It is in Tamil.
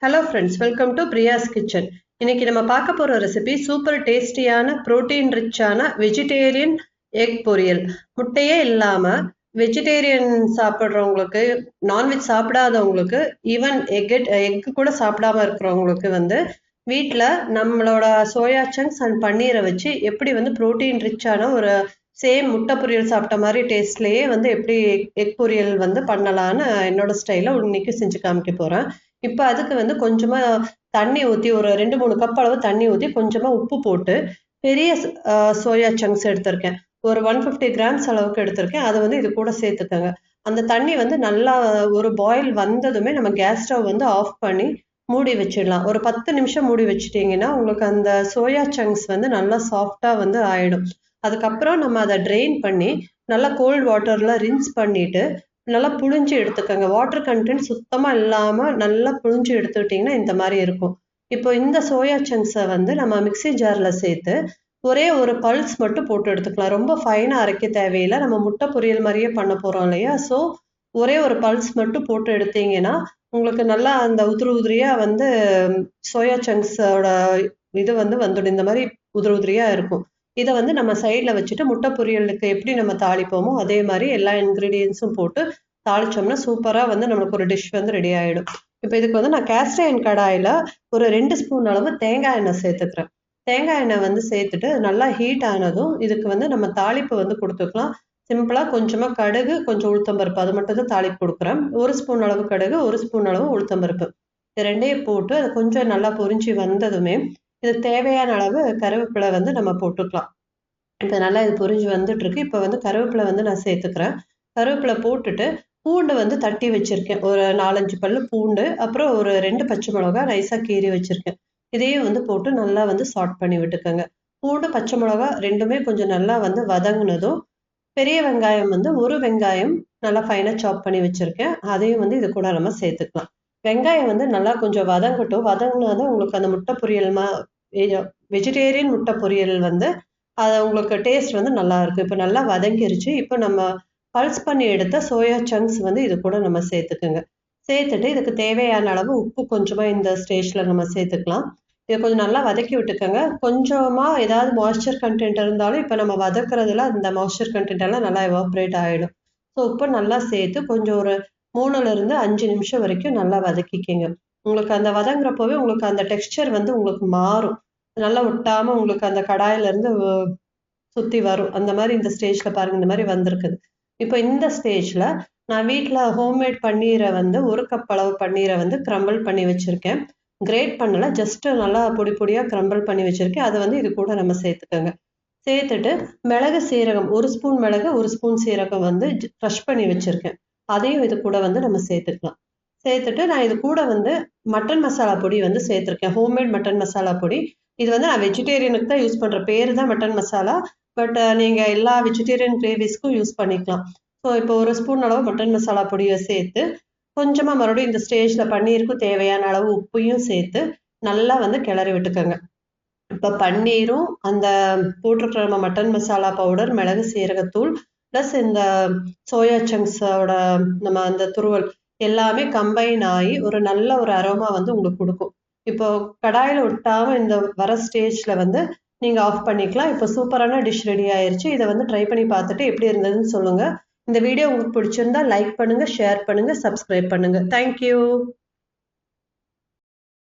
Hello friends, welcome to Priya's kitchen. இன்னைக்கு நம்ம பார்க்க போகிற ரெசிபி சூப்பர் டேஸ்டியான ப்ரோட்டீன் ரிச்சான வெஜிடேரியன் எக் பொரியல். முட்டையே இல்லாமல் வெஜிடேரியன் சாப்பிட்றவங்களுக்கு, நான்வெஜ் சாப்பிடாதவங்களுக்கு, ஈவன் எக்கு கூட சாப்பிடாம இருக்கிறவங்களுக்கு வீட்டில் நம்மளோட சோயா சங்க்ஸ் அண்ட் பன்னீரை வச்சு எப்படி ப்ரோட்டீன் ரிச்சான ஒரு சேம் முட்டை பொரியல் சாப்பிட்ட மாதிரி டேஸ்ட்லேயே எப்படி எக் பொரியல் பண்ணலான்னு என்னோட ஸ்டைலில் இன்னைக்கு செஞ்சு காமிக்க போகிறேன். இப்போ அதுக்கு கொஞ்சமா தண்ணி ஊற்றி ஒரு 2-3 கப் அளவு தண்ணி ஊற்றி கொஞ்சமா உப்பு போட்டு பெரிய சோயா சங்க்ஸ் எடுத்திருக்கேன். ஒரு 150 கிராம்ஸ் அளவுக்கு எடுத்திருக்கேன். அதை இது கூட சேர்த்துக்கோங்க. அந்த தண்ணி நல்லா ஒரு பாயில் வந்ததுமே நம்ம கேஸ் ஸ்டவ் ஆஃப் பண்ணி மூடி வச்சிடலாம். ஒரு 10 நிமிஷம் மூடி வச்சுட்டீங்கன்னா உங்களுக்கு அந்த சோயா சங்க்ஸ் நல்லா சாஃப்டா ஆயிடும். அதுக்கப்புறம் நம்ம அதை ட்ரெயின் பண்ணி நல்லா கோல்ட் வாட்டர்ல ரின்ஸ் பண்ணிட்டு நல்லா புழிஞ்சு எடுத்துக்கோங்க. வாட்டர் கண்டென்ட் சுத்தமா இல்லாம நல்லா புழிஞ்சு எடுத்துக்கிட்டிங்கன்னா இந்த மாதிரி இருக்கும். இப்போ இந்த சோயா சங்க்ஸை நம்ம மிக்ஸி ஜார்ல சேர்த்து ஒரே ஒரு பல்ஸ் மட்டும் போட்டு எடுத்துக்கலாம். ரொம்ப ஃபைனா அரைக்க தேவையில்லை. நம்ம முட்டை பொரியல் மாதிரியே பண்ண போறோம் இல்லையா? ஸோ ஒரே ஒரு பல்ஸ் மட்டும் போட்டு எடுத்தீங்கன்னா உங்களுக்கு நல்லா அந்த உதிரியா சோயா சங்க்ஸோட இது வந்துடும். இந்த மாதிரி உதிரியா இருக்கும். இதை நம்ம சைடில் வச்சுட்டு முட்டை பொரியலுக்கு எப்படி நம்ம தாளிப்போமோ அதே மாதிரி எல்லா இன்க்ரீடியன்ஸும் போட்டு தாளிச்சோம்னா சூப்பராக நம்மளுக்கு ஒரு டிஷ் ரெடி ஆகிடும். இப்போ இதுக்கு நான் கேஸ்ட் அயர்ன் கடாயில் ஒரு 2 ஸ்பூன் அளவு தேங்காய் எண்ணெய் சேர்த்துக்கிறேன். தேங்காய் எண்ணெய் சேர்த்துட்டு நல்லா ஹீட் ஆனதும் இதுக்கு நம்ம தாளிப்பு கொடுத்துக்கலாம். சிம்பிளாக கொஞ்சமாக கடுகு, கொஞ்சம் உளுத்தம்பருப்பு, அது மட்டும் தான் தாளிப்பு கொடுக்குறேன். 1 ஸ்பூன் அளவு கடுகு, 1 ஸ்பூன் அளவு உளுத்தம்பருப்பு, இது ரெண்டையும் போட்டு அது கொஞ்சம் நல்லா பொரிஞ்சு வந்ததுமே இது தேவையான அளவு கருவேப்பிலை நம்ம போட்டுக்கலாம். இப்போ நல்லா இது பொரிஞ்சு வந்துட்டு இருக்கு. இப்போ கருவேப்பிலை நான் சேர்த்துக்கிறேன். கருவேப்பிலை போட்டுட்டு பூண்டு தட்டி வச்சிருக்கேன். ஒரு 4-5 பல்லு பூண்டு, அப்புறம் ஒரு 2 பச்சை மிளகா நைஸாக கீறி வச்சிருக்கேன். இதையும் போட்டு நல்லா சாட் பண்ணி விட்டுக்கோங்க. பூண்டு, பச்சை மிளகா ரெண்டுமே கொஞ்சம் நல்லா வதங்கினதும் பெரிய வெங்காயம் ஒரு வெங்காயம் நல்லா ஃபைனாக சாப் பண்ணி வச்சிருக்கேன். அதையும் இது கூட நம்ம சேர்த்துக்கலாம். வெங்காயம் நல்லா கொஞ்சம் வதங்கட்டும். வதங்கினாதான் உங்களுக்கு அந்த முட்டை பொரியல் வெஜிடேரியன் முட்டை பொரியல் அது உங்களுக்கு டேஸ்ட் நல்லா இருக்கும். இப்போ நல்லா வதங்கிருச்சு. இப்போ நம்ம பல்ஸ் பண்ணி எடுத்த சோயா சங்க்ஸ் இது கூட நம்ம சேர்த்துக்குங்க. சேர்த்துட்டு இதுக்கு தேவையான அளவு உப்பு கொஞ்சமா இந்த ஸ்டேஜ்ல நம்ம சேர்த்துக்கலாம். இதை கொஞ்சம் நல்லா வதக்கி விட்டுக்கோங்க. கொஞ்சமா ஏதாவது மாய்ஸ்சர் கண்டென்ட் இருந்தாலும் இப்போ நம்ம வதக்குறதுல அந்த மாய்ஸ்சர் கண்டென்ட் எல்லாம் நல்லா எவாப்ரேட் ஆகிடும். ஸோ உப்பு நல்லா சேர்த்து கொஞ்சம் ஒரு 3-5 நிமிஷம் வரைக்கும் நல்லா வதக்கிக்கங்க. உங்களுக்கு அந்த வதங்குறப்போவே உங்களுக்கு அந்த டெக்ஸ்சர் உங்களுக்கு மாறும். நல்லா ஒட்டாம உங்களுக்கு அந்த கடாயில இருந்து சுத்தி வரும். அந்த மாதிரி இந்த ஸ்டேஜ்ல பாருங்க, இந்த மாதிரி வந்திருக்குது. இப்போ இந்த ஸ்டேஜ்ல நான் வீட்டில் ஹோம்மேட் பன்னீரை 1 கப் அளவு பன்னீரை கிரம்பிள் பண்ணி வச்சிருக்கேன். கிரேட் பண்ணல, ஜஸ்ட் நல்லா பொடி பொடியா கிரம்பிள் பண்ணி வச்சிருக்கேன். அதை இது கூட நம்ம சேர்த்துக்கோங்க. சேர்த்துட்டு மிளகு, சீரகம் 1 ஸ்பூன் மிளகு, 1 ஸ்பூன் சீரகம் க்ரஷ் பண்ணி வச்சிருக்கேன். அதையும் இது கூட நம்ம சேர்த்துக்கலாம். சேர்த்துட்டு நான் இது கூட மட்டன் மசாலா பொடி சேர்த்துருக்கேன். ஹோம்மேட் மட்டன் மசாலா பொடி. இது நான் வெஜிடேரியனுக்கு தான் யூஸ் பண்றேன். பேரு தான் மட்டன் மசாலா, பட் நீங்க எல்லா வெஜிடேரியன் கிரேவிஸ்க்கும் யூஸ் பண்ணிக்கலாம். ஸோ இப்போ 1 ஸ்பூன் அளவு மட்டன் மசாலா பொடியை சேர்த்து கொஞ்சமா மறுபடியும் இந்த ஸ்டேஜ்ல பன்னீருக்கும் தேவையான அளவு உப்பையும் சேர்த்து நல்லா கிளறி விட்டுக்கோங்க. இப்போ பன்னீரும் அந்த போட்டிருக்கிற நம்ம மட்டன் மசாலா பவுடர், மிளகு, சீரகத்தூள் பிளஸ் இந்த சோயா சங்க்ஸோட நம்ம அந்த துருவல் எல்லாமே கம்பைன் ஆகி ஒரு நல்ல ஒரு அரோமா உங்களுக்கு கொடுக்கும். இப்போ கடாயில் ஒட்டாம இந்த வர ஸ்டேஜ்ல நீங்க ஆஃப் பண்ணிக்கலாம். இப்போ சூப்பரான டிஷ் ரெடி ஆயிருச்சு. இதை ட்ரை பண்ணி பார்த்துட்டு எப்படி இருந்ததுன்னு சொல்லுங்க. இந்த வீடியோ உங்களுக்கு பிடிச்சிருந்தா லைக் பண்ணுங்க, ஷேர் பண்ணுங்க, சப்ஸ்கிரைப் பண்ணுங்க. தேங்க்யூ.